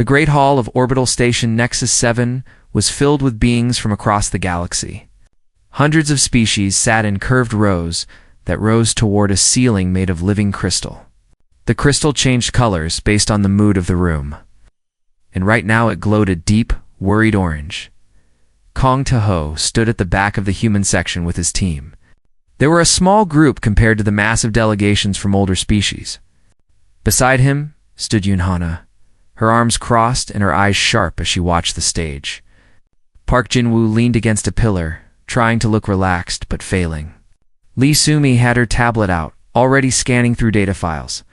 The Great Hall of Orbital Station Nexus 7 was filled with beings from across the galaxy. Hundreds of species sat in curved rows that rose toward a ceiling made of living crystal. The crystal changed colors based on the mood of the room, and right now it glowed a deep, worried orange. Kong Taho stood at the back of the human section with his team. They were a small group compared to the massive delegations from older species. Beside him stood Yunhana, her arms crossed and her eyes sharp as she watched the stage. Park Jinwoo leaned against a pillar, trying to look relaxed but failing. Lee Sumi had her tablet out, already scanning through data files.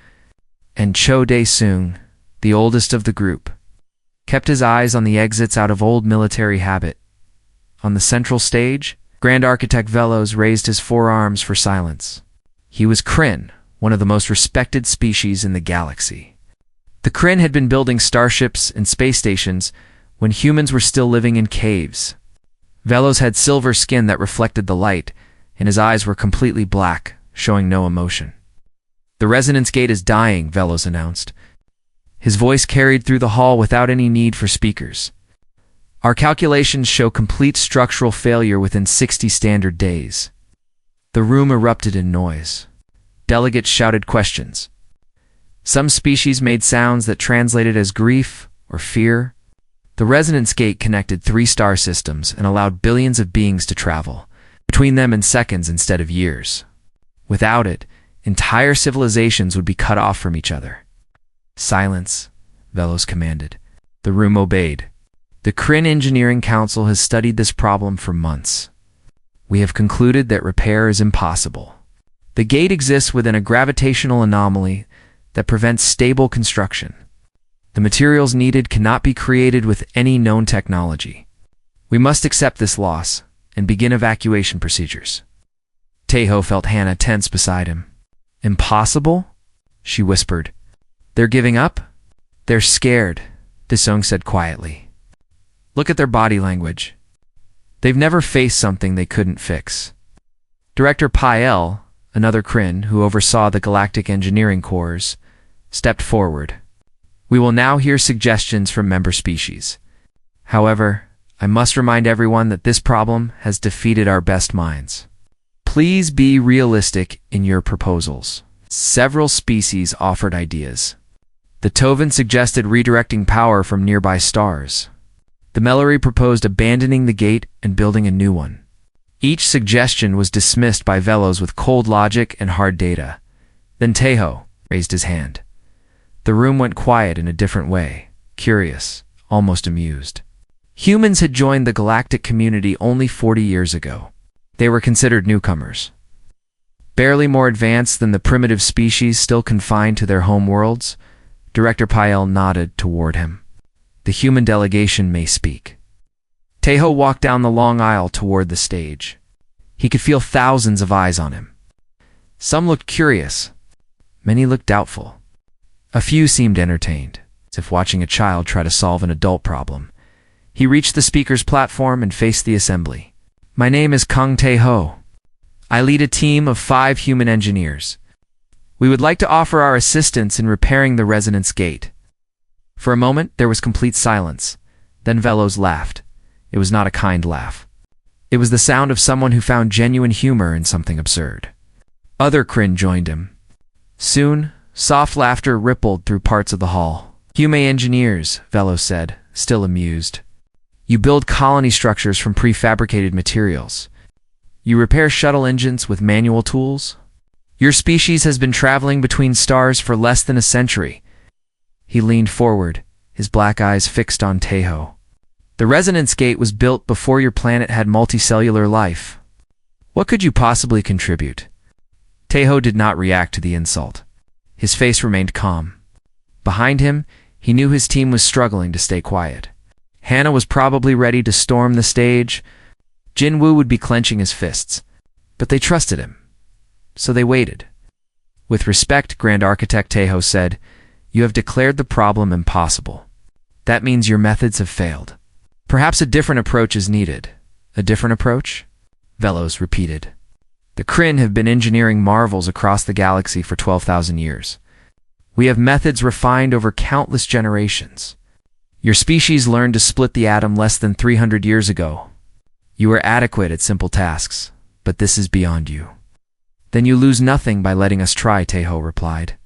And Cho Dae-seung, the oldest of the group, kept his eyes on the exits out of old military habit. On the central stage, Grand Architect Velos raised his forearms for silence. He was Kryn, one of the most respected species in the galaxy. The Kryn had been building starships and space stations when humans were still living in caves. Velos had silver skin that reflected the light, and his eyes were completely black, showing no emotion. "The resonance gate is dying," Velos announced. His voice carried through the hall without any need for speakers. "Our calculations show complete structural failure within 60 standard days." The room erupted in noise. Delegates shouted questions. Some species made sounds that translated as grief or fear. The resonance gate connected 3 star systems and allowed billions of beings to travel between them in seconds instead of years. Without it, entire civilizations would be cut off from each other. "Silence," Velos commanded. The room obeyed. "The Kryn Engineering Council has studied this problem for months. We have concluded that repair is impossible. The gate exists within a gravitational anomaly that prevents stable construction. The materials needed cannot be created with any known technology. We must accept this loss and begin evacuation procedures." Taeho felt Hannah tense beside him. "Impossible?" she whispered. "They're giving up?" "They're scared," Daesung said quietly. "Look at their body language. They've never faced something they couldn't fix." Director Pael, another Kryn who oversaw the Galactic Engineering Corps, stepped forward. "We will now hear suggestions from member species. However, I must remind everyone that this problem has defeated our best minds. Please be realistic in your proposals." Several species offered ideas. The Tovan suggested redirecting power from nearby stars. The Mellery proposed abandoning the gate and building a new one. Each suggestion was dismissed by Velos with cold logic and hard data. Then Taeho raised his hand. The room went quiet in a different way, curious, almost amused. Humans had joined the galactic community only 40 years ago. They were considered newcomers. Barely more advanced than the primitive species still confined to their home worlds, Director Pael nodded toward him. "The human delegation may speak." Taeho walked down the long aisle toward the stage. He could feel thousands of eyes on him. Some looked curious. Many looked doubtful. A few seemed entertained, as if watching a child try to solve an adult problem. He reached the speaker's platform and faced the assembly. "My name is Kang Tae-ho. I lead a team of 5 human engineers. We would like to offer our assistance in repairing the resonance gate." For a moment, there was complete silence. Then Velos laughed. It was not a kind laugh. It was the sound of someone who found genuine humor in something absurd. Other Kryn joined him. Soon, soft laughter rippled through parts of the hall. "Hume engineers," Velos said, still amused. "You build colony structures from prefabricated materials. You repair shuttle engines with manual tools. Your species has been traveling between stars for less than a century." He leaned forward, his black eyes fixed on Taeho. "The resonance gate was built before your planet had multicellular life. What could you possibly contribute?" Taeho did not react to the insult. His face remained calm. Behind him, he knew his team was struggling to stay quiet. Hannah was probably ready to storm the stage. Jinwoo would be clenching his fists. But they trusted him. So they waited. With respect, Grand Architect Taeho said, "You have declared the problem impossible. That means your methods have failed. Perhaps a different approach is needed." "A different approach?" Velos repeated. "The Kryn have been engineering marvels across the galaxy for 12,000 years. We have methods refined over countless generations. Your species learned to split the atom less than 300 years ago. You are adequate at simple tasks, but this is beyond you. Then you lose nothing by letting us try, Tejo replied.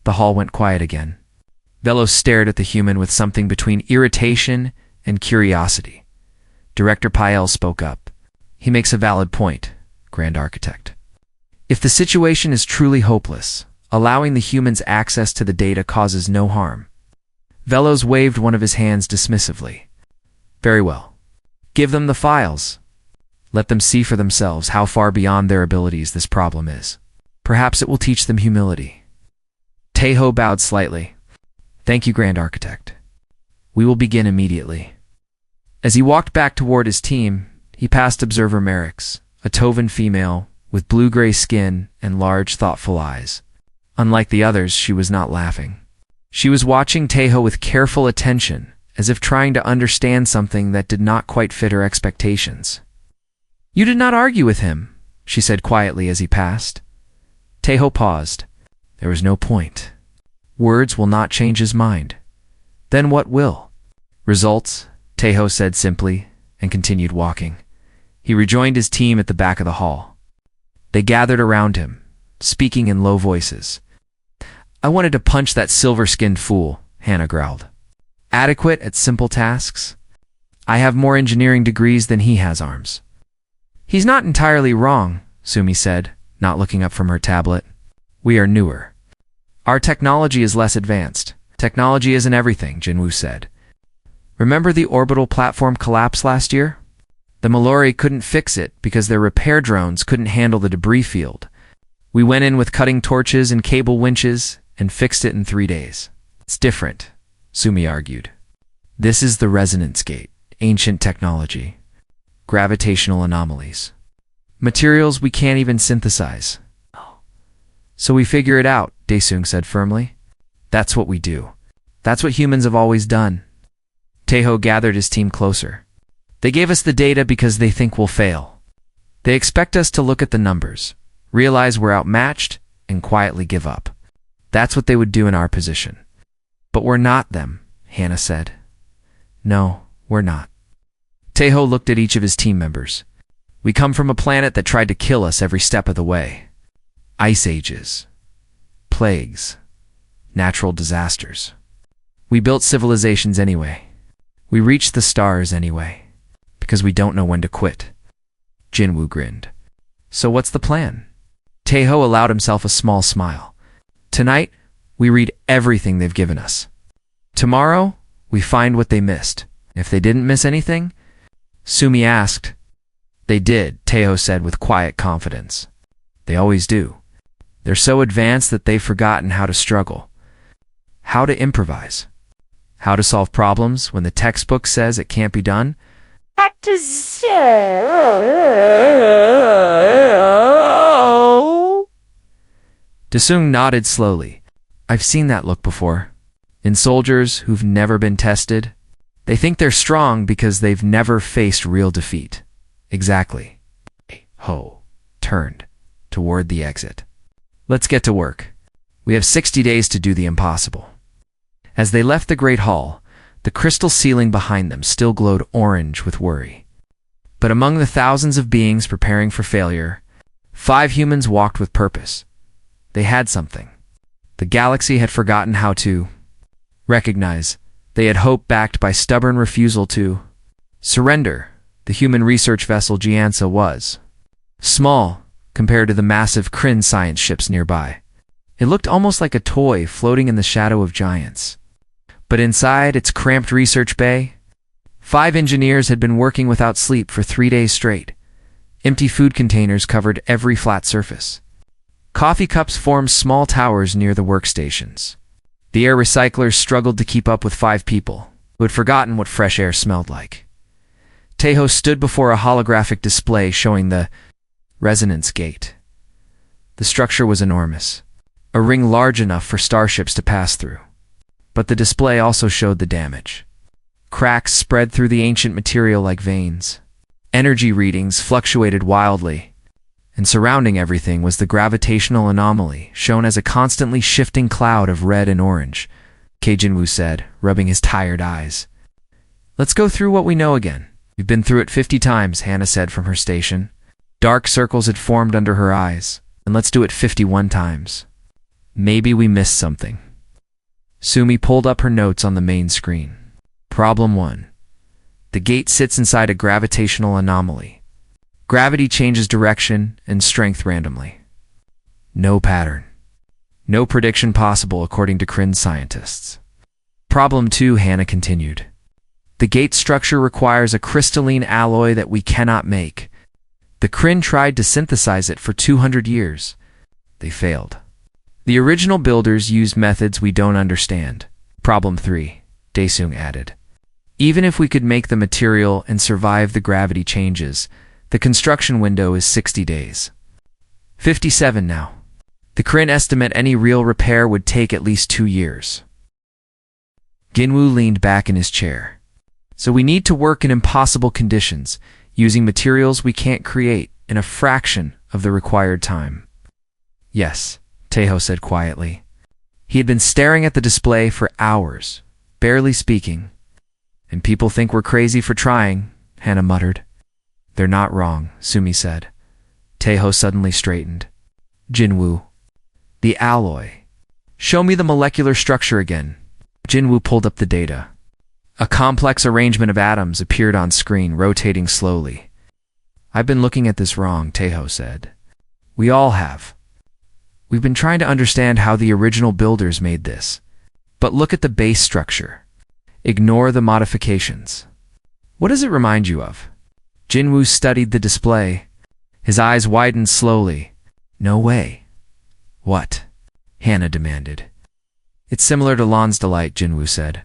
The hall went quiet again. Velos stared at the human with something between irritation and curiosity. Director Pael spoke up. He makes a valid point, Grand Architect. If the situation is truly hopeless, allowing the humans access to the data causes no harm. Velos waved one of his hands dismissively. Very well. Give them the files. Let them see for themselves how far beyond their abilities this problem is. Perhaps it will teach them humility. Tejo bowed slightly. Thank you, Grand Architect. We will begin immediately. As he walked back toward his team, he passed Observer Merrick's, a Tovan female with blue-gray skin and large, thoughtful eyes. Unlike the others, she was not laughing. She was watching Tejo with careful attention, as if trying to understand something that did not quite fit her expectations. You did not argue with him, she said quietly as he passed. Tejo paused. There was no point. Words will not change his mind. Then what will? Results, Tejo said simply, and continued walking. He rejoined his team at the back of the hall. They gathered around him, speaking in low voices. I wanted to punch that silver-skinned fool, Hannah growled. Adequate at simple tasks? I have more engineering degrees than he has arms. He's not entirely wrong, Sumi said, not looking up from her tablet. We are newer. Our technology is less advanced. Technology isn't everything, Jinwoo said. Remember the orbital platform collapse last year? The Mallory couldn't fix it because their repair drones couldn't handle the debris field. We went in with cutting torches and cable winches and fixed it in 3 days. It's different, Sumi argued. This is the resonance gate, ancient technology. Gravitational anomalies. Materials we can't even synthesize. So we figure it out, Daesung said firmly. That's what we do. That's what humans have always done. Tejo gathered his team closer. They gave us the data because they think we'll fail. They expect us to look at the numbers, realize we're outmatched, and quietly give up. That's what they would do in our position. But we're not them, Hannah said. No, we're not. Tejo looked at each of his team members. We come from a planet that tried to kill us every step of the way. Ice ages, plagues, natural disasters. We built civilizations anyway. We reached the stars anyway, because we don't know when to quit. Jinwoo grinned. So what's the plan? Tejo allowed himself a small smile. Tonight, we read everything they've given us. Tomorrow, we find what they missed. If they didn't miss anything, Sumi asked. They did, Tejo said with quiet confidence. They always do. They're so advanced that they've forgotten how to struggle. How to improvise. How to solve problems when the textbook says it can't be done. Daesung nodded slowly. I've seen that look before. In soldiers who've never been tested. They think they're strong because they've never faced real defeat. Exactly. Ho turned toward the exit. Let's get to work. We have 60 days to do the impossible. As they left the Great Hall, the crystal ceiling behind them still glowed orange with worry. But among the thousands of beings preparing for failure, 5 humans walked with purpose. They had something. The galaxy had forgotten how to recognize. They had hope backed by stubborn refusal to surrender. The human research vessel Jiansa was small compared to the massive Kryn science ships nearby. It looked almost like a toy floating in the shadow of giants. But inside its cramped research bay, 5 engineers had been working without sleep for 3 days straight. Empty food containers covered every flat surface. Coffee cups formed small towers near the workstations. The air recyclers struggled to keep up with 5 people who had forgotten what fresh air smelled like. Tejo stood before a holographic display showing the resonance gate. The structure was enormous, a ring large enough for starships to pass through. But the display also showed the damage. Cracks spread through the ancient material like veins. Energy readings fluctuated wildly, and surrounding everything was the gravitational anomaly, shown as a constantly shifting cloud of red and orange. Jinwoo said, rubbing his tired eyes. Let's go through what we know again. We've been through it 50 times, Hannah said from her station. Dark circles had formed under her eyes, and let's do it 51 times. Maybe we missed something. Sumi pulled up her notes on the main screen. Problem 1. The gate sits inside a gravitational anomaly. Gravity changes direction and strength randomly. No pattern. No prediction possible according to Kryn scientists. Problem 2, Hannah continued. The gate structure requires a crystalline alloy that we cannot make. The Kryn tried to synthesize it for 200 years. They failed. The original builders used methods we don't understand. Problem 3, Daesung added. Even if we could make the material and survive the gravity changes, the construction window is 60 days. 57 now. The Kryn estimate any real repair would take at least 2 years. Jinwoo leaned back in his chair. So we need to work in impossible conditions, using materials we can't create in a fraction of the required time. Yes, Taeho said quietly. He had been staring at the display for hours, barely speaking. And people think we're crazy for trying, Hannah muttered. They're not wrong, Sumi said. Taeho suddenly straightened. Jinwoo. The alloy. Show me the molecular structure again. Jinwoo pulled up the data. A complex arrangement of atoms appeared on screen, rotating slowly. I've been looking at this wrong, Taeho said. We all have. We've been trying to understand how the original builders made this. But look at the base structure. Ignore the modifications. What does it remind you of? Jinwoo studied the display. His eyes widened slowly. No way. What? Hannah demanded. It's similar to Lonsdaleite, Jinwoo said.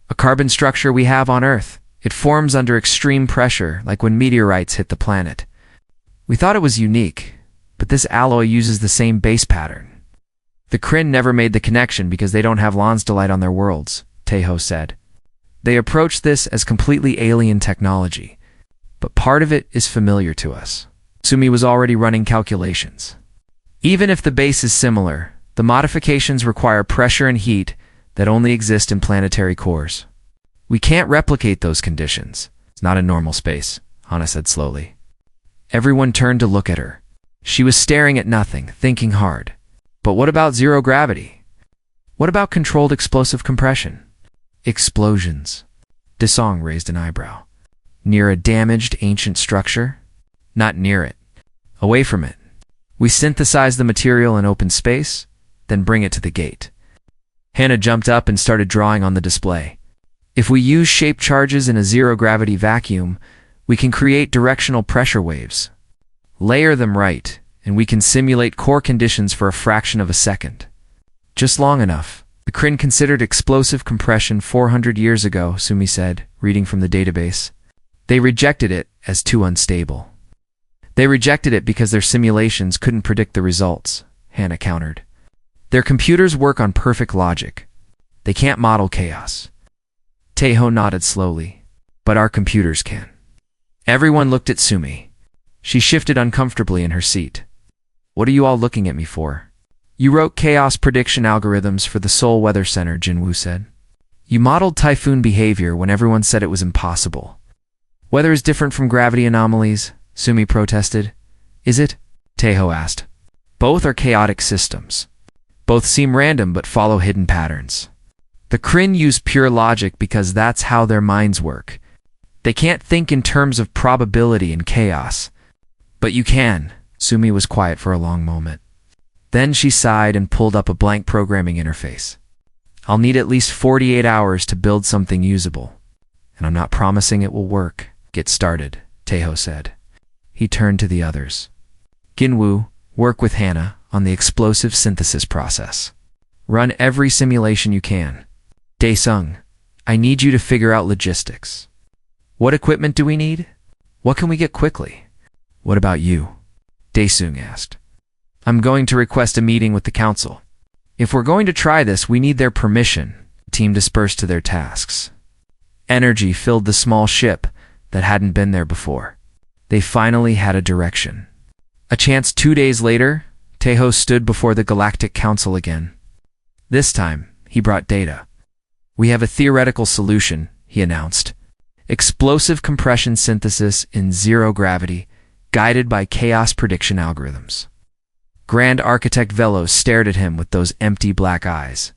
A carbon structure we have on Earth. It forms under extreme pressure, like when meteorites hit the planet. We thought it was unique, but this alloy uses the same base pattern. The Kryn never made the connection because they don't have Lonsdaleite on their worlds, Taeho said. They approach this as completely alien technology, but part of it is familiar to us. Sumi was already running calculations. Even if the base is similar, the modifications require pressure and heat that only exist in planetary cores. We can't replicate those conditions. It's not a normal space, Hannah said slowly. Everyone turned to look at her. She was staring at nothing, thinking hard. But what about zero gravity? What about controlled explosive compression? Explosions. Daesung raised an eyebrow. Near a damaged ancient structure? Not near it. Away from it. We synthesize the material in open space, then bring it to the gate. Hannah jumped up and started drawing on the display. If we use shape charges in a zero-gravity vacuum, we can create directional pressure waves. Layer them right, and we can simulate core conditions for a fraction of a second. Just long enough. The Kryn considered explosive compression 400 years ago, Sumi said, reading from the database. They rejected it as too unstable. They rejected it because their simulations couldn't predict the results, Hannah countered. Their computers work on perfect logic. They can't model chaos. Taeho nodded slowly. But our computers can. Everyone looked at Sumi. She shifted uncomfortably in her seat. What are you all looking at me for? You wrote chaos prediction algorithms for the Seoul Weather Center, Jinwoo said. You modeled typhoon behavior when everyone said it was impossible. Weather is different from gravity anomalies, Sumi protested. Is it? Taeho asked. Both are chaotic systems. Both seem random but follow hidden patterns. The Kryn use pure logic because that's how their minds work. They can't think in terms of probability and chaos. But you can. Sumi was quiet for a long moment. Then she sighed and pulled up a blank programming interface. I'll need at least 48 hours to build something usable. And I'm not promising it will work. Get started, Taeho said. He turned to the others. Jinwoo, work with Hannah on the explosive synthesis process. Run every simulation you can. Daesung, I need you to figure out logistics. What equipment do we need? What can we get quickly? What about you? Daesung asked. I'm going to request a meeting with the council. If we're going to try this, we need their permission. The team dispersed to their tasks. Energy filled the small ship that hadn't been there before. They finally had a direction. A chance 2 days later, Taeho stood before the Galactic Council again. This time, he brought data. We have a theoretical solution, he announced. Explosive compression synthesis in zero gravity, guided by chaos prediction algorithms. Grand Architect Velos stared at him with those empty black eyes.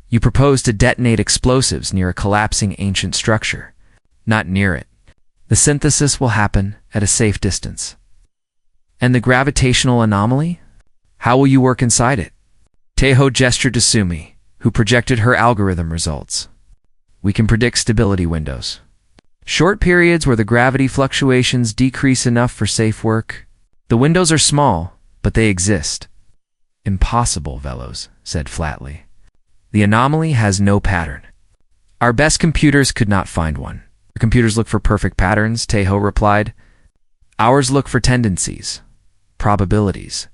You propose to detonate explosives near a collapsing ancient structure. Not near it. The synthesis will happen at a safe distance. And the gravitational anomaly? How will you work inside it? Teiho gestured to Sumi, who projected her algorithm results. We can predict stability windows. Short periods where the gravity fluctuations decrease enough for safe work. The windows are small, but they exist. Impossible, Velos said flatly. The anomaly has no pattern. Our best computers could not find one. Your computers look for perfect patterns, Teiho replied. Ours look for tendencies, probabilities.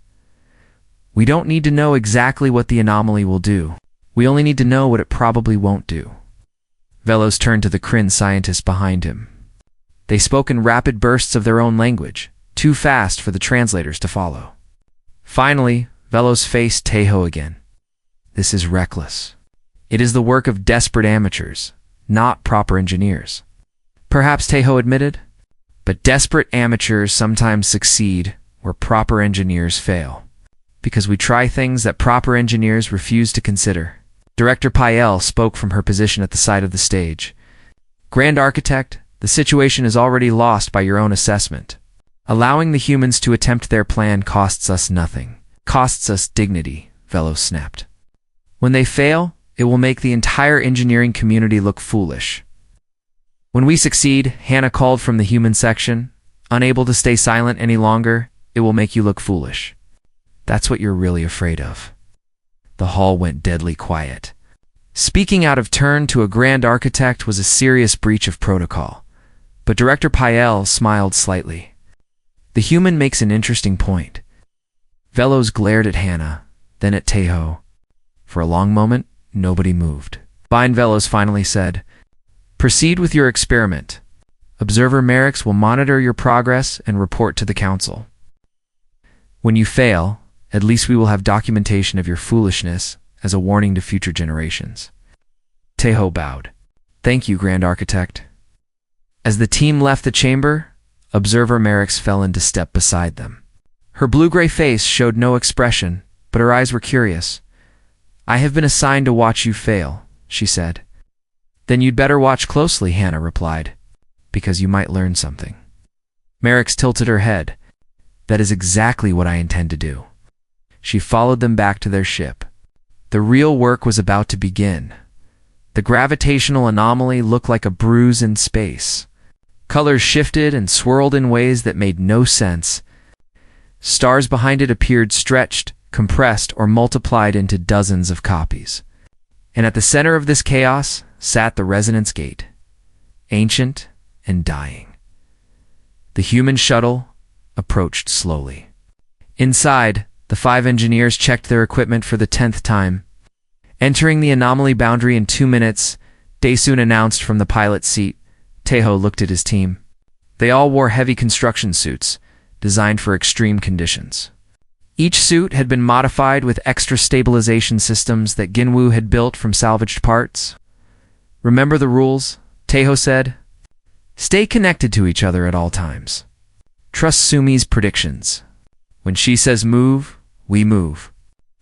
We don't need to know exactly what the anomaly will do. We only need to know what it probably won't do. Velos turned to the Kryn scientists behind him. They spoke in rapid bursts of their own language, too fast for the translators to follow. Finally, Velos faced Teiho again. This is reckless. It is the work of desperate amateurs, not proper engineers. Perhaps, Teiho admitted, but desperate amateurs sometimes succeed where proper engineers fail, because we try things that proper engineers refuse to consider. Director Pael spoke from her position at the side of the stage. Grand Architect, the situation is already lost by your own assessment. Allowing the humans to attempt their plan costs us nothing. Costs us dignity, Velos snapped. When they fail, it will make the entire engineering community look foolish. When we succeed, Hannah called from the human section, unable to stay silent any longer, it will make you look foolish. That's what you're really afraid of. The hall went deadly quiet. Speaking out of turn to a Grand Architect was a serious breach of protocol, but Director Pael smiled slightly. The human makes an interesting point. Velos glared at Hannah, then at Teiho. For a long moment, nobody moved. Bind Velos finally said, Proceed with your experiment. Observer Merrick's will monitor your progress and report to the council. When you fail, at least we will have documentation of your foolishness as a warning to future generations. Teiho bowed. Thank you, Grand Architect. As the team left the chamber, Observer Merrick's fell into step beside them. Her blue-gray face showed no expression, but her eyes were curious. I have been assigned to watch you fail, she said. Then you'd better watch closely, Hannah replied, because you might learn something. Merrick's tilted her head. That is exactly what I intend to do. She followed them back to their ship. The real work was about to begin. The gravitational anomaly looked like a bruise in space. Colors shifted and swirled in ways that made no sense. Stars behind it appeared stretched, compressed, or multiplied into dozens of copies. And at the center of this chaos sat the Resonance Gate, ancient and dying. The human shuttle approached slowly. Inside, the 5 engineers checked their equipment for the 10th time. Entering the anomaly boundary in 2 minutes, Daesoon announced from the pilot's seat. Teiho looked at his team. They all wore heavy construction suits, designed for extreme conditions. Each suit had been modified with extra stabilization systems that Ginwoo had built from salvaged parts. Remember the rules, Teiho said. Stay connected to each other at all times. Trust Sumi's predictions. When she says move, we move.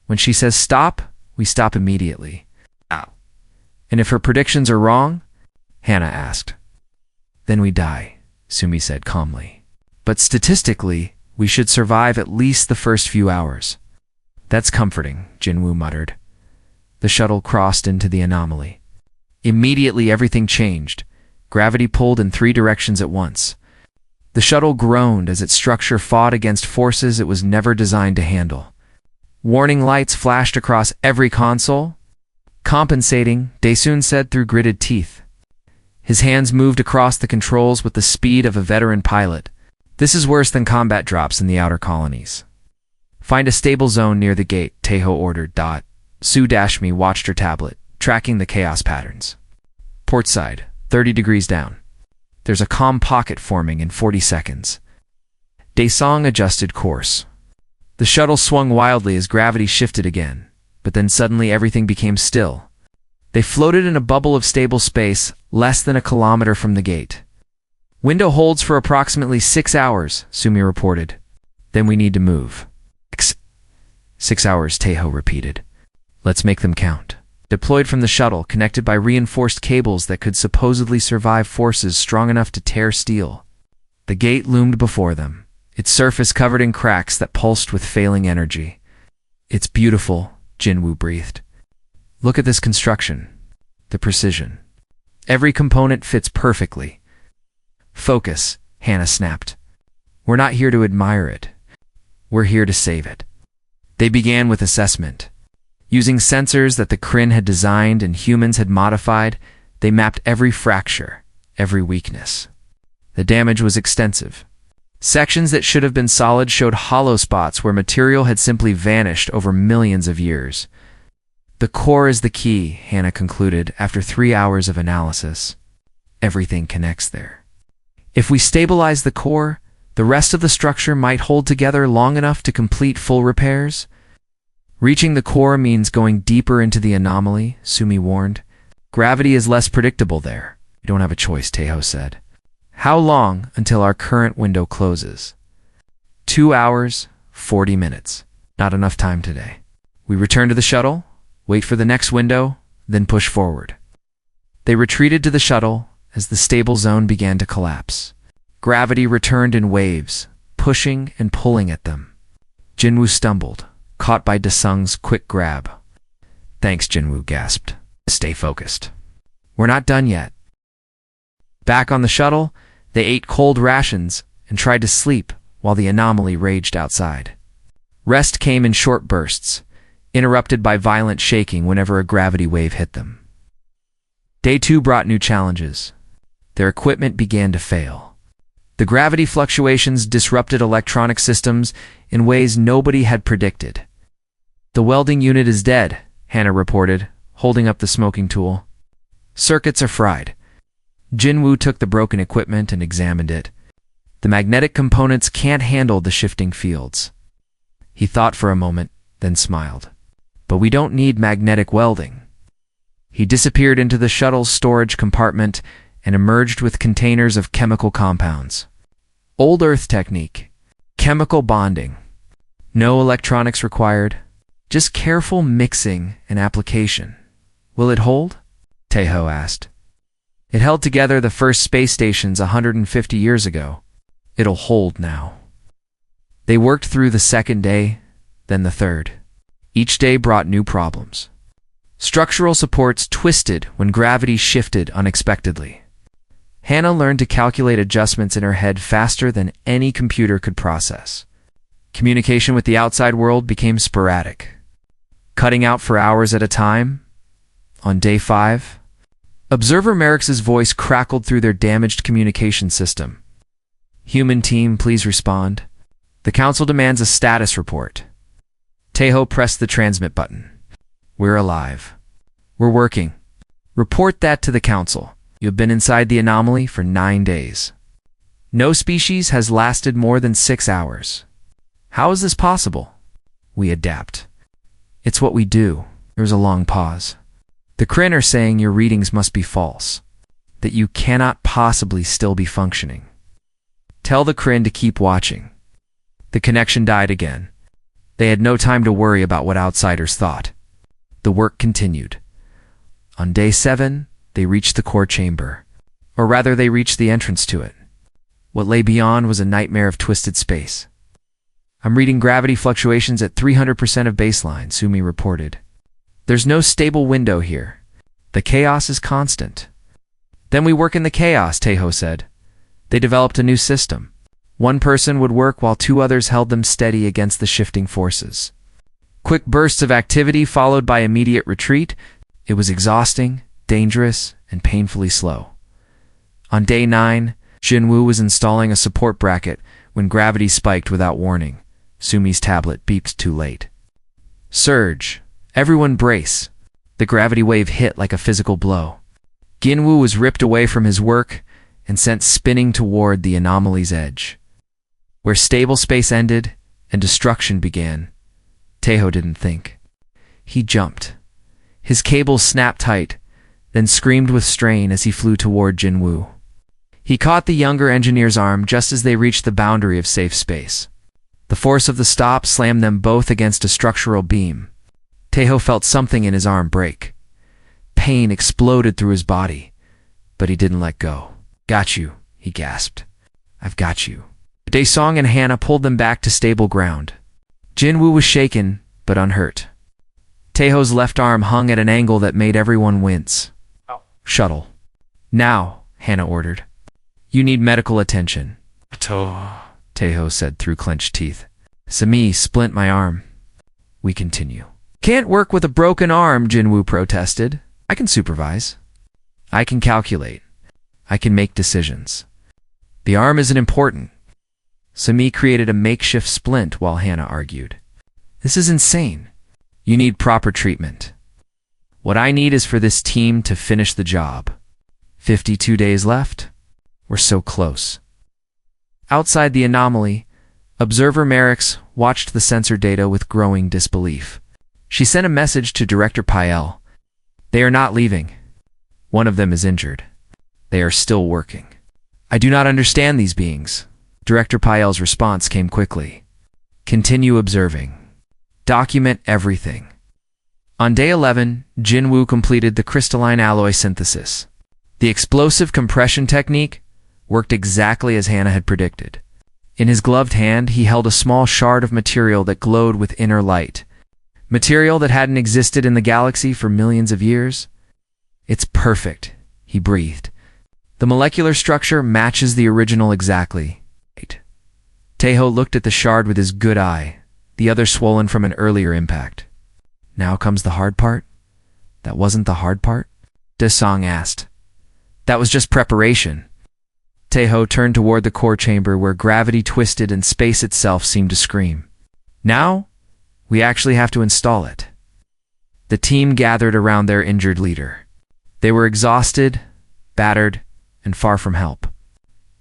When she says stop, we stop immediately. Ow. And if her predictions are wrong? Hannah asked. Then we die, Sumi said calmly. But statistically, we should survive at least the first few hours. That's comforting, Jinwoo muttered. The shuttle crossed into the anomaly. Immediately everything changed. Gravity pulled in 3 directions at once. The shuttle groaned as its structure fought against forces it was never designed to handle. Warning lights flashed across every console. Compensating, Daesoon said through gritted teeth. His hands moved across the controls with the speed of a veteran pilot. This is worse than combat drops in the outer colonies. Find a stable zone near the gate, Teiho ordered. Sue Dashmi watched her tablet, tracking the chaos patterns. Port side, 30 degrees down. There's a calm pocket forming in 40 seconds. Daesong adjusted course. The shuttle swung wildly as gravity shifted again, but then suddenly everything became still. They floated in a bubble of stable space less than a kilometer from the gate. Window holds for approximately 6 hours, Sumi reported. Then we need to move. 6 hours, Teiho repeated. Let's make them count. Deployed from the shuttle, connected by reinforced cables that could supposedly survive forces strong enough to tear steel. The gate loomed before them, its surface covered in cracks that pulsed with failing energy. It's beautiful, Jinwoo breathed. Look at this construction. The precision. Every component fits perfectly. Focus, Hannah snapped. We're not here to admire it. We're here to save it. They began with assessment. Using sensors that the Kryn had designed and humans had modified, they mapped every fracture, every weakness. The damage was extensive. Sections that should have been solid showed hollow spots where material had simply vanished over millions of years. The core is the key, Hannah concluded after 3 hours of analysis. Everything connects there. If we stabilize the core, the rest of the structure might hold together long enough to complete full repairs. Reaching the core means going deeper into the anomaly, Sumi warned. Gravity is less predictable there. We don't have a choice, Teiho said. How long until our current window closes? 2 hours, 40 minutes. Not enough time today. We return to the shuttle, wait for the next window, then push forward. They retreated to the shuttle as the stable zone began to collapse. Gravity returned in waves, pushing and pulling at them. Jinwoo stumbled, caught by Dasung's quick grab. Thanks, Jinwoo gasped. Stay focused. We're not done yet. Back on the shuttle, they ate cold rations and tried to sleep while the anomaly raged outside. Rest came in short bursts, interrupted by violent shaking whenever a gravity wave hit them. Day 2 brought new challenges. Their equipment began to fail. The gravity fluctuations disrupted electronic systems in ways nobody had predicted. The welding unit is dead, Hannah reported, holding up the smoking tool. Circuits are fried. Jinwoo took the broken equipment and examined it. The magnetic components can't handle the shifting fields. He thought for a moment, then smiled. But we don't need magnetic welding. He disappeared into the shuttle's storage compartment and emerged with containers of chemical compounds. Old Earth technique. Chemical bonding. No electronics required. Just careful mixing and application. Will it hold? Teiho asked. It held together the first space stations 150 years ago. It'll hold now. They worked through the second day, then the third. Each day brought new problems. Structural supports twisted when gravity shifted unexpectedly. Hannah learned to calculate adjustments in her head faster than any computer could process. Communication with the outside world became sporadic. Cutting out for hours at a time. On day 5, Observer Merrick's voice crackled through their damaged communication system. Human team, please respond. The council demands a status report. Teiho pressed the transmit button. We're alive. We're working. Report that to the council. You have been inside the anomaly for 9 days. No species has lasted more than 6 hours. How is this possible? We adapt. It's what we do. There was a long pause. The Kryn are saying your readings must be false, that you cannot possibly still be functioning. Tell the Kryn to keep watching. The connection died again. They had no time to worry about what outsiders thought. The work continued. On day 7, they reached the core chamber. Or rather, they reached the entrance to it. What lay beyond was a nightmare of twisted space. I'm reading gravity fluctuations at 300% of baseline, Sumi reported. There's no stable window here. The chaos is constant. Then we work in the chaos, Teiho said. They developed a new system. One person would work while 2 others held them steady against the shifting forces. Quick bursts of activity followed by immediate retreat. It was exhausting, dangerous, and painfully slow. On day 9, Jinwoo was installing a support bracket when gravity spiked without warning. Sumi's tablet beeped too late. Surge. Everyone brace. The gravity wave hit like a physical blow. Jinwoo was ripped away from his work and sent spinning toward the anomaly's edge. Where stable space ended and destruction began, Teiho didn't think. He jumped. His cables snapped tight, then screamed with strain as he flew toward Jinwoo. He caught the younger engineer's arm just as they reached the boundary of safe space. The force of the stop slammed them both against a structural beam. Taeho felt something in his arm break. Pain exploded through his body, but he didn't let go. "Got you," he gasped. "I've got you." Daesung and Hannah pulled them back to stable ground. Jinwoo was shaken, but unhurt. Taeho's left arm hung at an angle that made everyone wince. "Shuttle." "Now," Hannah ordered. "You need medical attention." Taeho said through clenched teeth. "Sami splint my arm." "We continue." "Can't work with a broken arm," Jinwoo protested. "I can supervise. I can calculate. I can make decisions. The arm isn't important." Sami created a makeshift splint while Hannah argued. "This is insane. You need proper treatment. What I need is for this team to finish the job. 52 days left? We're so close." Outside the anomaly, Observer Merrickx watched the sensor data with growing disbelief. She sent a message to Director Pael. "They are not leaving. One of them is injured. They are still working. I do not understand these beings." Director Pael's response came quickly. "Continue observing. Document everything." On day 11, Jinwoo completed the crystalline alloy synthesis. The explosive compression technique worked exactly as Hannah had predicted. In his gloved hand, he held a small shard of material that glowed with inner light. Material that hadn't existed in the galaxy for millions of years. "It's perfect," he breathed. "The molecular structure matches the original exactly." Taeho looked at the shard with his good eye, the other swollen from an earlier impact. "Now comes the hard part?" "That wasn't the hard part?" Daesung asked. "That was just preparation." Taeho turned toward the core chamber where gravity twisted and space itself seemed to scream. "Now, we actually have to install it." The team gathered around their injured leader. They were exhausted, battered, and far from help.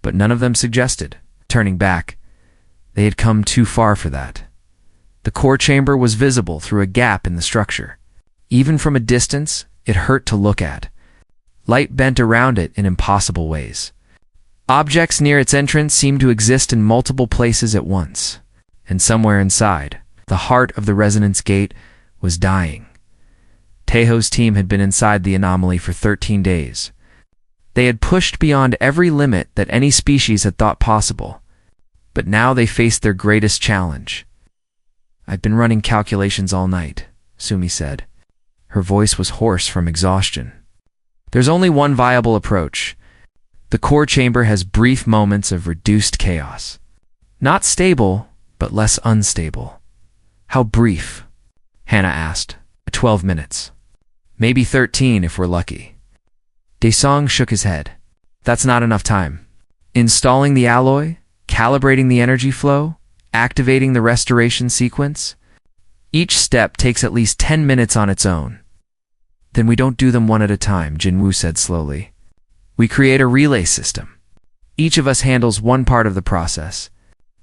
But none of them suggested turning back. They had come too far for that. The core chamber was visible through a gap in the structure. Even from a distance, it hurt to look at. Light bent around it in impossible ways. Objects near its entrance seemed to exist in multiple places at once. And somewhere inside, the heart of the resonance gate was dying. Taeho's team had been inside the anomaly for 13 days. They had pushed beyond every limit that any species had thought possible. But now they faced their greatest challenge. "I've been running calculations all night," Sumi said. Her voice was hoarse from exhaustion. "There's only one viable approach. The core chamber has brief moments of reduced chaos. Not stable, but less unstable." "How brief?" Hannah asked. 12 minutes. Maybe 13 if we're lucky." Daesung shook his head. "That's not enough time. Installing the alloy, calibrating the energy flow, activating the restoration sequence. Each step takes at least 10 minutes on its own." "Then we don't do them one at a time," Jinwoo said slowly. "We create a relay system. Each of us handles one part of the process.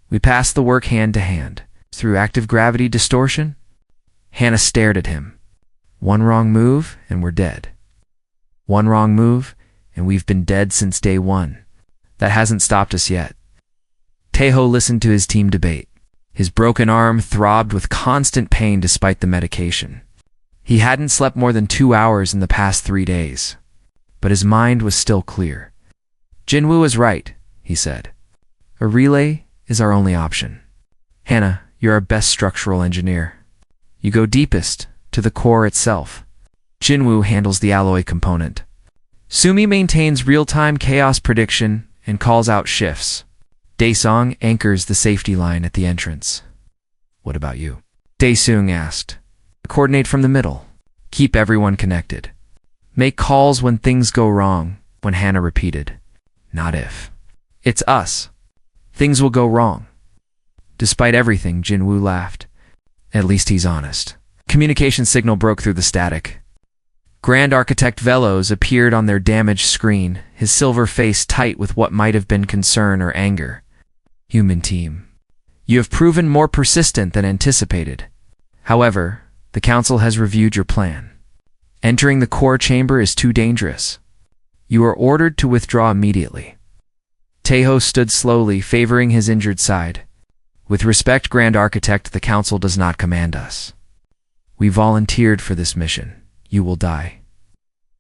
We pass the work hand to hand. Through active gravity distortion?" Hannah stared at him. "One wrong move, and we're dead. One wrong move, and we've been dead since day one. That hasn't stopped us yet." Taeho listened to his team debate. His broken arm throbbed with constant pain despite the medication. He hadn't slept more than 2 hours in the past 3 days. But his mind was still clear. "Jinwoo is right," he said. "A relay is our only option. Hannah, you're our best structural engineer. You go deepest, to the core itself. Jinwoo handles the alloy component. Sumi maintains real-time chaos prediction and calls out shifts. Daesung anchors the safety line at the entrance." "What about you?" Daesung asked. "Coordinate from the middle. Keep everyone connected. Make calls when things go wrong," when Hannah repeated. "Not if. It's us. Things will go wrong." Despite everything, Jinwoo laughed. At least he's honest. Communication signal broke through the static. Grand Architect Velos appeared on their damaged screen, his silver face tight with what might have been concern or anger. "Human team. You have proven more persistent than anticipated. However, the Council has reviewed your plan. Entering the core chamber is too dangerous. You are ordered to withdraw immediately. Taeho stood slowly, favoring his injured side. With respect, Grand Architect, the Council does not command us. We volunteered for this mission. You will die.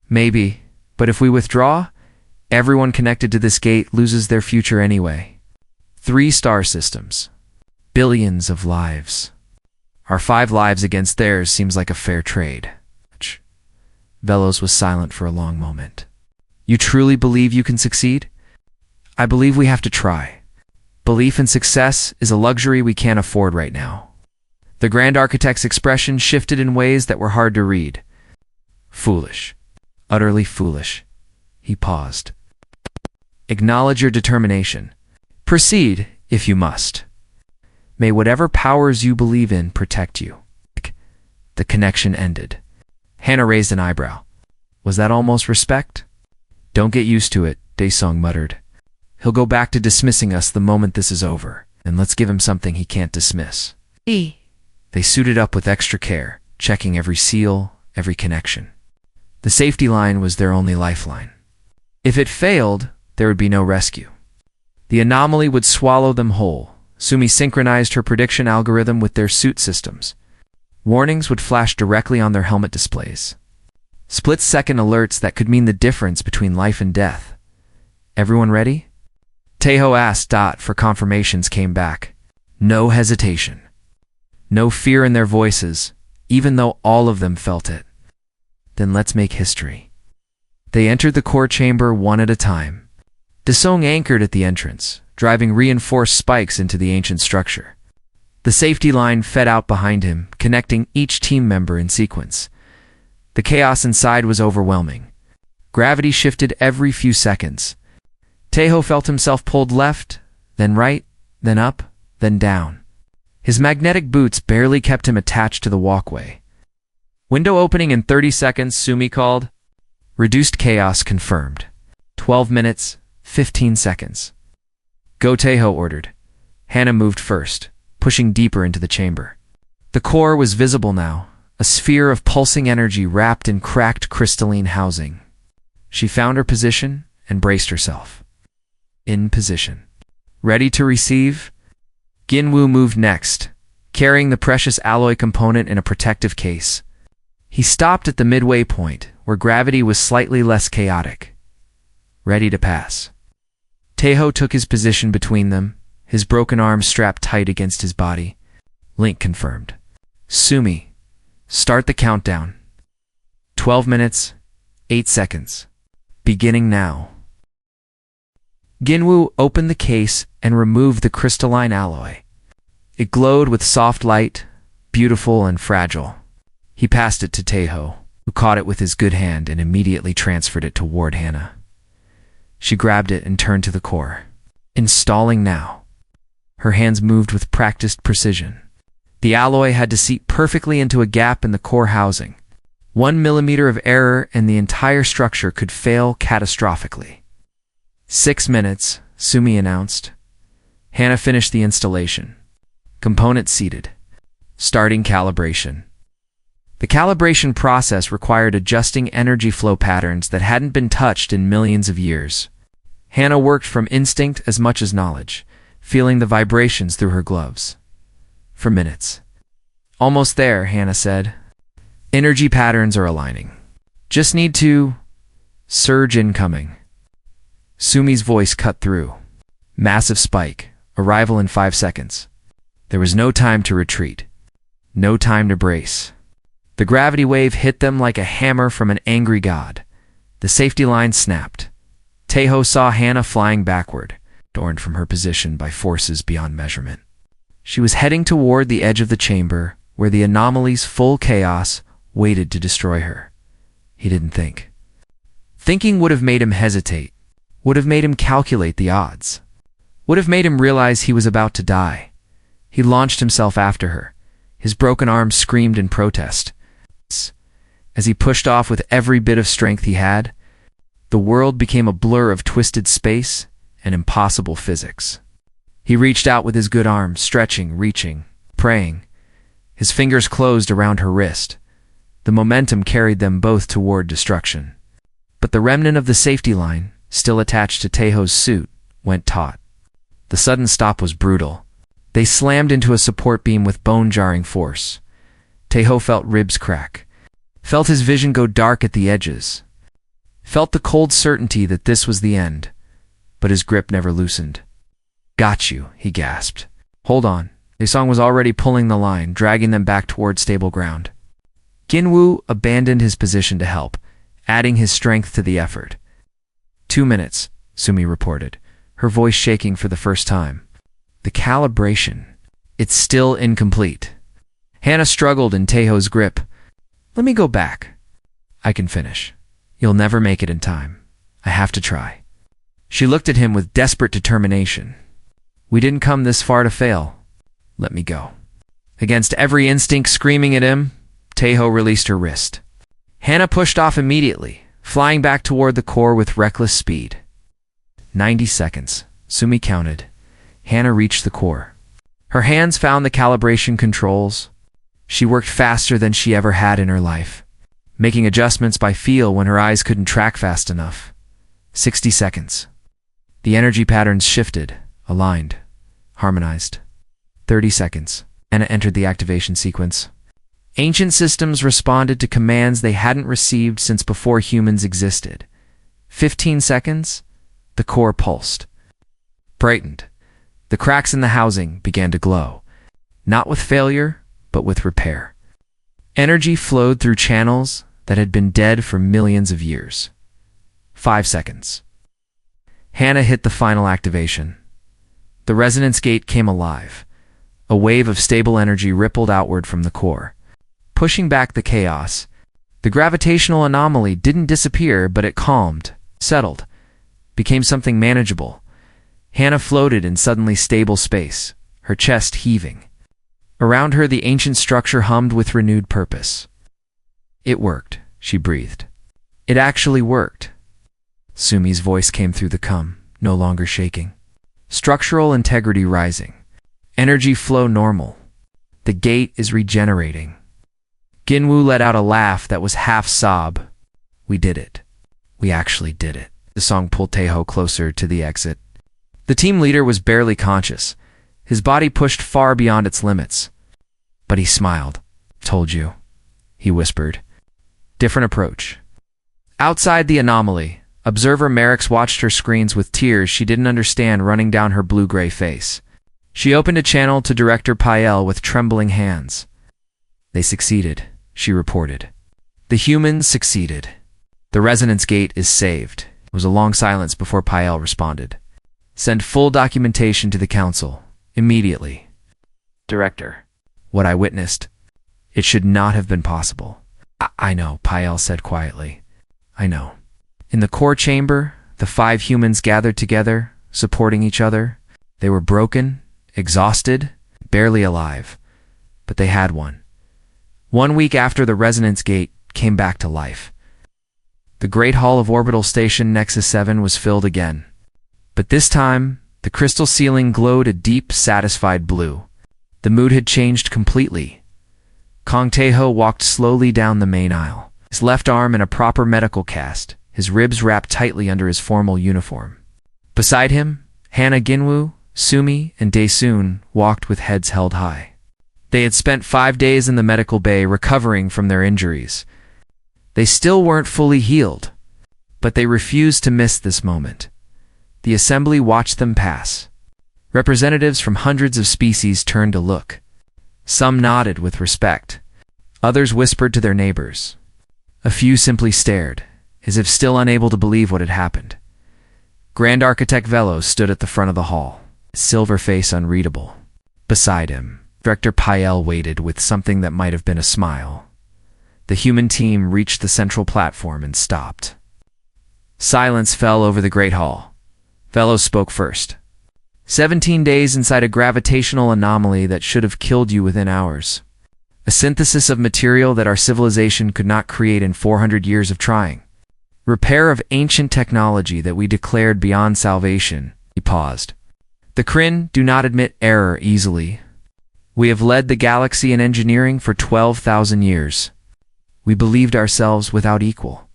Maybe, but if we withdraw, everyone connected to this gate loses their future anyway. 3 star systems. Billions of lives. Our 5 lives against theirs seems like a fair trade. Velos was silent for a long moment. You truly believe you can succeed? I believe we have to try. Belief in success is a luxury we can't afford right now. The Grand Architect's expression shifted in ways that were hard to read. Foolish. Utterly foolish. He paused. Acknowledge your determination. Proceed, if you must. May whatever powers you believe in protect you. The connection ended. Hannah raised an eyebrow. Was that almost respect? Don't get used to it, Daesung muttered. He'll go back to dismissing us the moment this is over, and let's give him something he can't dismiss. They suited up with extra care, checking every seal, every connection. The safety line was their only lifeline. If it failed, there would be no rescue. The anomaly would swallow them whole. Sumi synchronized her prediction algorithm with their suit systems. Warnings would flash directly on their helmet displays. Split-second alerts that could mean the difference between life and death. Everyone ready? Taeho asked. For confirmations came back. No hesitation. No fear in their voices, even though all of them felt it. Then let's make history. They entered the core chamber one at a time. Daesung anchored at the entrance, driving reinforced spikes into the ancient structure. The safety line fed out behind him, connecting each team member in sequence. The chaos inside was overwhelming. Gravity shifted every few seconds. Taeho felt himself pulled left, then right, then up, then down. His magnetic boots barely kept him attached to the walkway. Window opening in 30 seconds, Sumi called. Reduced chaos confirmed. 12 minutes, 15 seconds. Go, Taeho ordered. Hannah moved first, pushing deeper into the chamber. The core was visible now, a sphere of pulsing energy wrapped in cracked crystalline housing. She found her position and braced herself. In position. Ready to receive? Ginwoo moved next, carrying the precious alloy component in a protective case. He stopped at the midway point, where gravity was slightly less chaotic. Ready to pass. Taeho took his position between them, his broken arm strapped tight against his body. Link confirmed. Sumi, start the countdown. 12 minutes, 8 seconds. Beginning now. Ginwoo opened the case and removed the crystalline alloy. It glowed with soft light, beautiful and fragile. He passed it to Taeho, who caught it with his good hand and immediately transferred it toward Hannah. She grabbed it and turned to the core. Installing now. Her hands moved with practiced precision. The alloy had to seat perfectly into a gap in the core housing. 1 millimeter of error and the entire structure could fail catastrophically. 6 minutes, Sumi announced. Hannah finished the installation. Components seated. Starting calibration. The calibration process required adjusting energy flow patterns that hadn't been touched in millions of years. Hannah worked from instinct as much as knowledge, feeling the vibrations through her gloves. For minutes. Almost there, Hannah said. Energy patterns are aligning. Just need to... Surge incoming. Sumi's voice cut through. Massive spike. Arrival in 5 seconds. There was no time to retreat. No time to brace. The gravity wave hit them like a hammer from an angry god. The safety line snapped. Taeho saw Hannah flying backward, torn from her position by forces beyond measurement. She was heading toward the edge of the chamber, where the anomaly's full chaos waited to destroy her. He didn't think. Thinking would have made him hesitate, would have made him calculate the odds, would have made him realize he was about to die. He launched himself after her. His broken arm screamed in protest. As he pushed off with every bit of strength he had, the world became a blur of twisted space and impossible physics. He reached out with his good arm, stretching, reaching, praying. His fingers closed around her wrist. The momentum carried them both toward destruction. But the remnant of the safety line, still attached to Teiho's suit, went taut. The sudden stop was brutal. They slammed into a support beam with bone-jarring force. Teiho felt ribs crack, felt his vision go dark at the edges, felt the cold certainty that this was the end, but his grip never loosened. "Got you," he gasped. "Hold on." Daesung was already pulling the line, dragging them back toward stable ground. Ginwoo abandoned his position to help, adding his strength to the effort. 2 minutes, Sumi reported, her voice shaking for the first time. "The calibration. It's still incomplete." Hannah struggled in Teiho's grip. "Let me go back. I can finish." "You'll never make it in time. I have to try." She looked at him with desperate determination. "We didn't come this far to fail. Let me go." Against every instinct screaming at him, Teiho released her wrist. Hannah pushed off immediately, flying back toward the core with reckless speed. 90 seconds, Sumi counted. Hannah reached the core. Her hands found the calibration controls. She worked faster than she ever had in her life, making adjustments by feel when her eyes couldn't track fast enough. 60 seconds. The energy patterns shifted, aligned, harmonized. 30 seconds. Hannah entered the activation sequence. Ancient systems responded to commands they hadn't received since before humans existed. 15 seconds. The core pulsed, brightened. The cracks in the housing began to glow, not with failure, but with repair. Energy flowed through channels that had been dead for millions of years. 5 seconds. Hannah hit the final activation. The resonance gate came alive. A wave of stable energy rippled outward from the core, pushing back the chaos. The gravitational anomaly didn't disappear, but it calmed, settled, became something manageable. Hannah floated in suddenly stable space, her chest heaving. Around her, the ancient structure hummed with renewed purpose. "It worked," she breathed. "It actually worked." Sumi's voice came through the cum, no longer shaking. Structural integrity rising. Energy flow normal. The gate is regenerating. Ginwoo let out a laugh that was half sob. "We did it. We actually did it." The song pulled Teiho closer to the exit. The team leader was barely conscious, his body pushed far beyond its limits. But he smiled. "Told you," he whispered. Different approach. Outside the anomaly, observer Merrick's watched her screens with tears she didn't understand running down her blue-gray face. She opened a channel to Director Pael with trembling hands. "They succeeded," she reported. "The humans succeeded. The resonance gate is saved." It was a long silence before Pael responded. "Send full documentation to the council, immediately." "Director, what I witnessed, it should not have been possible." I know," Pael said quietly. "I know." In the core chamber, the 5 humans gathered together, supporting each other. They were broken, exhausted, barely alive, but they had won. 1 week after the resonance gate came back to life. The Great Hall of Orbital Station Nexus 7 was filled again. But this time, the crystal ceiling glowed a deep, satisfied blue. The mood had changed completely. Kong Taeho walked slowly down the main aisle, his left arm in a proper medical cast, his ribs wrapped tightly under his formal uniform. Beside him, Hannah Ginwoo, Sumi, and Daesoon walked with heads held high. They had spent 5 days in the medical bay recovering from their injuries. They still weren't fully healed, but they refused to miss this moment. The assembly watched them pass. Representatives from hundreds of species turned to look. Some nodded with respect. Others whispered to their neighbors. A few simply stared, as if still unable to believe what had happened. Grand Architect Velos stood at the front of the hall, his silver face unreadable. Beside him, Director Pael waited with something that might have been a smile. The human team reached the central platform and stopped. Silence fell over the Great Hall. Velos spoke first. 17 days inside a gravitational anomaly that should have killed you within hours. A synthesis of material that our civilization could not create in 400 years of trying. Repair of ancient technology that we declared beyond salvation. He paused. The Kryn do not admit error easily. We have led the galaxy in engineering for 12,000 years. We believed ourselves without equal.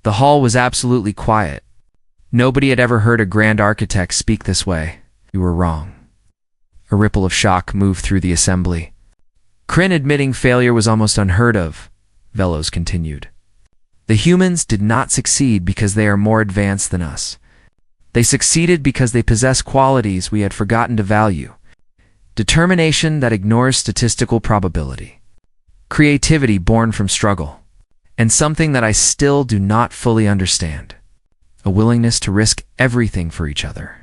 The hall was absolutely quiet. Nobody had ever heard a grand architect speak this way. You were wrong. A ripple of shock moved through the assembly. Kryn admitting failure was almost unheard of, Velos continued. The humans did not succeed because they are more advanced than us. They succeeded because they possess qualities we had forgotten to value. Determination that ignores statistical probability. Creativity born from struggle. And something that I still do not fully understand. A willingness to risk everything for each other.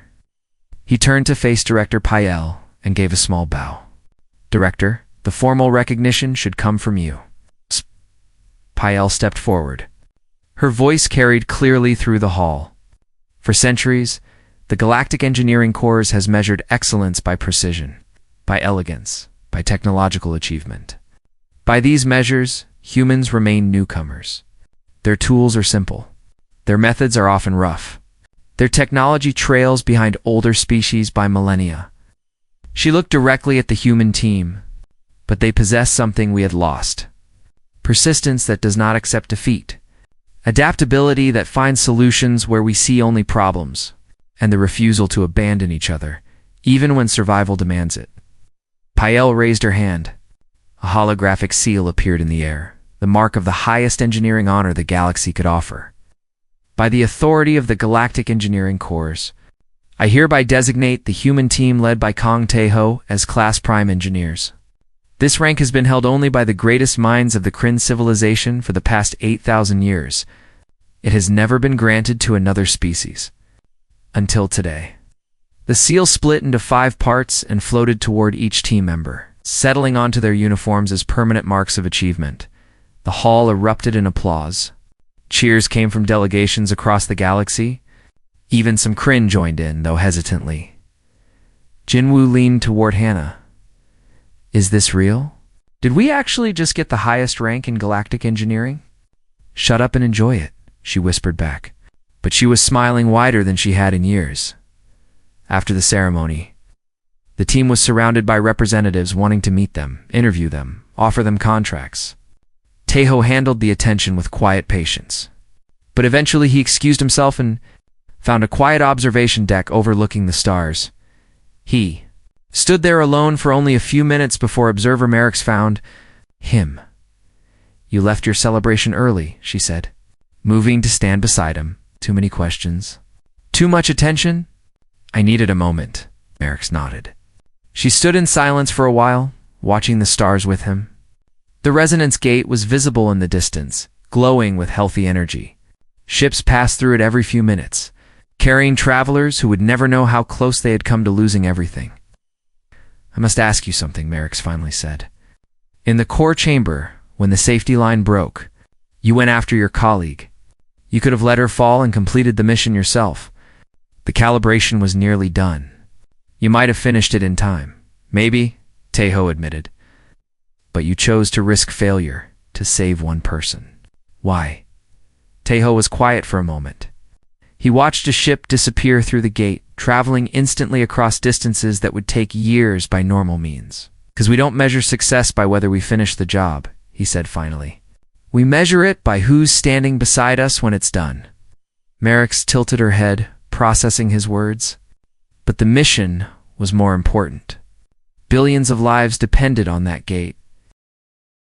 He turned to face Director Pael and gave a small bow. Director, the formal recognition should come from you. Pael stepped forward. Her voice carried clearly through the hall. For centuries, the Galactic Engineering Corps has measured excellence by precision, by elegance, by technological achievement. By these measures, humans remain newcomers. Their tools are simple. Their methods are often rough. Their technology trails behind older species by millennia. She looked directly at the human team, but they possess something we had lost. Persistence that does not accept defeat. Adaptability that finds solutions where we see only problems, and the refusal to abandon each other, even when survival demands it. Pael raised her hand. A holographic seal appeared in the air, the mark of the highest engineering honor the galaxy could offer. By the authority of the Galactic Engineering Corps, I hereby designate the human team led by Kong Taeho as Class Prime Engineers. This rank has been held only by the greatest minds of the Kryn civilization for the past 8,000 years. It has never been granted to another species. Until today. The seal split into 5 parts and floated toward each team member, settling onto their uniforms as permanent marks of achievement. The hall erupted in applause. Cheers came from delegations across the galaxy. Even some Kryn joined in, though hesitantly. Jinwoo leaned toward Hannah. Is this real? Did we actually just get the highest rank in galactic engineering? Shut up and enjoy it, she whispered back. But she was smiling wider than she had in years. After the ceremony, the team was surrounded by representatives wanting to meet them, interview them, offer them contracts. Taeho handled the attention with quiet patience. But eventually he excused himself and found a quiet observation deck overlooking the stars. He stood there alone for only a few minutes before Observer Merrick's found him. You left your celebration early, she said, moving to stand beside him. Too many questions? Too much attention? I needed a moment, Merrick nodded. She stood in silence for a while, watching the stars with him. The resonance gate was visible in the distance, glowing with healthy energy. Ships passed through it every few minutes, carrying travelers who would never know how close they had come to losing everything. I must ask you something, Merrick finally said. In the core chamber, when the safety line broke, you went after your colleague. You could have let her fall and completed the mission yourself. The calibration was nearly done. You might have finished it in time. Maybe, Taeho admitted. But you chose to risk failure to save one person. Why? Taeho was quiet for a moment. He watched a ship disappear through the gate, traveling instantly across distances that would take years by normal means. Because we don't measure success by whether we finish the job, he said finally. We measure it by who's standing beside us when it's done. Merrick tilted her head, processing his words. But the mission was more important. Billions of lives depended on that gate.